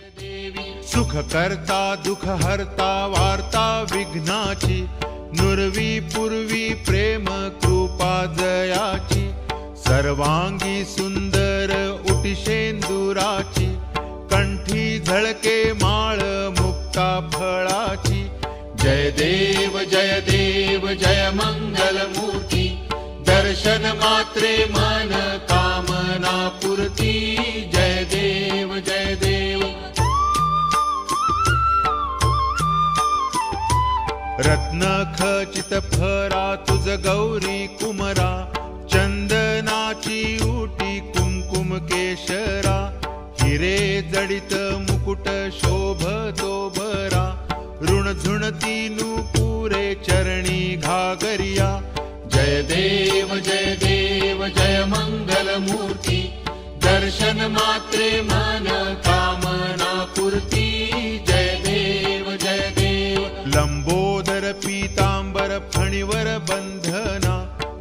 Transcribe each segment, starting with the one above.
सुख करता दुख हरता वार्ता विघ्नाची, नुरवी पूर्वी प्रेम कृपा जयाची, सर्वांगी सुंदर उटिशेंदुराची, कंठी झळके माळ मुक्ता फळाची। जय देव जय मंगल मूर्ती, दर्शन मात्रे मन कामना पूर्ती। जय देव जय देव। रत्न खचित फरा तुझ गौरी कुमरा, चंदनाची उटी कुमकुम केशरा, हिरे जडित मुकुट शोभतो बरा, ऋण झुणती नुपुरे चरणी घागरिया। जय देव जय मंगल मूर्ती, दर्शन मात्रे मन कामना पूर्ती। जय देव जय देव। लंबोदर पीतांबर फणीवर बंधना,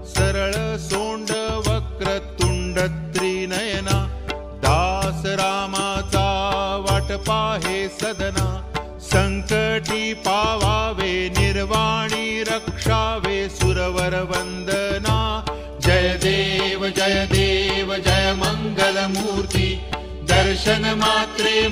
सरळ सोंड वक्र तुंड त्रिनयना, दास रामाचा वाट पाहे सदना, संकटी पावावे निर्वाणी रक्षावे सुरवर वंदना। जय देव जय मंगल मूर्ती, दर्शन मात्रे